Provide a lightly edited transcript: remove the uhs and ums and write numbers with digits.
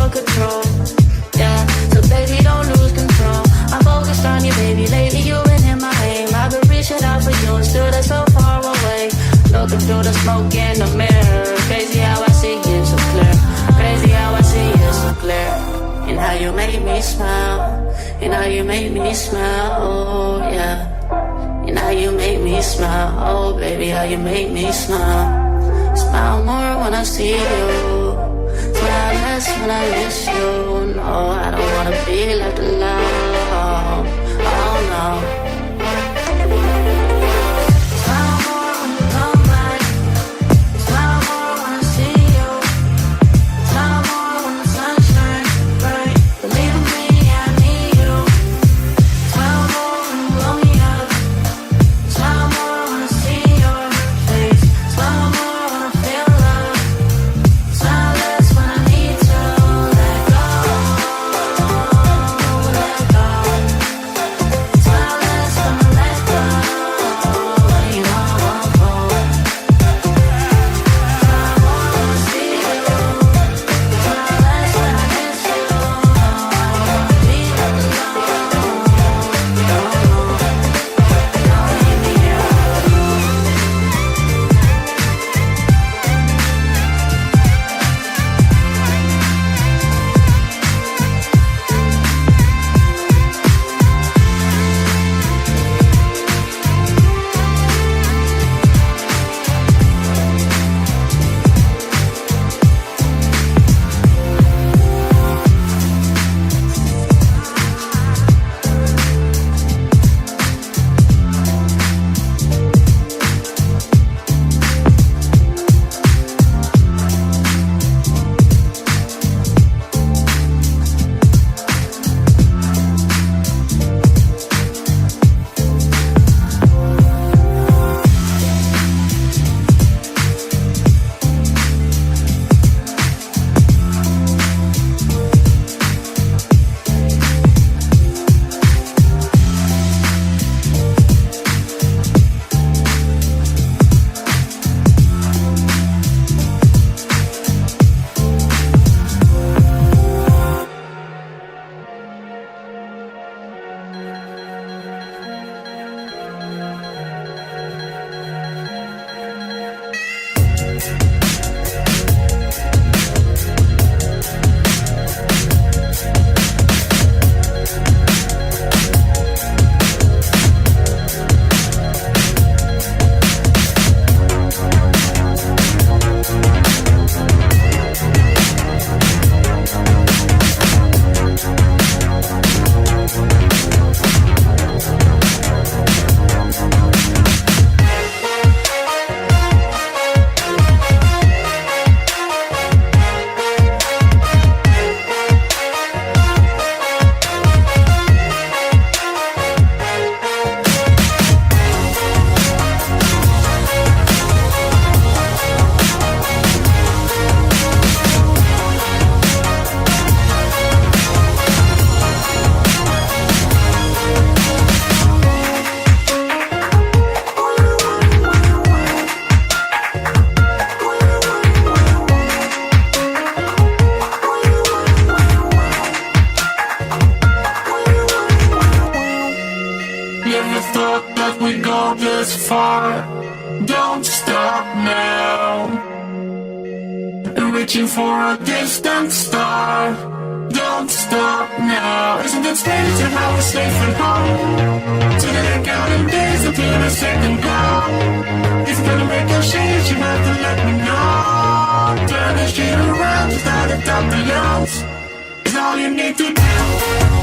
for control. Yeah, so baby, don't lose control. I'm focused on you, baby. Lately you've been in my aim. I've been reaching out for you and still they're so far away. Looking through the smoke in the mirror. Crazy how I see you so clear. Crazy how I see you so clear. And how you make me smile. And how you make me smile, oh yeah. And how you make me smile, oh baby, how you make me smile. Smile more when I see you. Smile less when I miss you. No, I don't wanna be left alone. Oh no. Don't stop now. Reaching for a distant star. Don't stop now. Isn't it strange to have a safe and home? Today counting days until the second go. It's gonna make a change, you have to let me know. Turn the shit around, start to top the notes. It's all you need to do.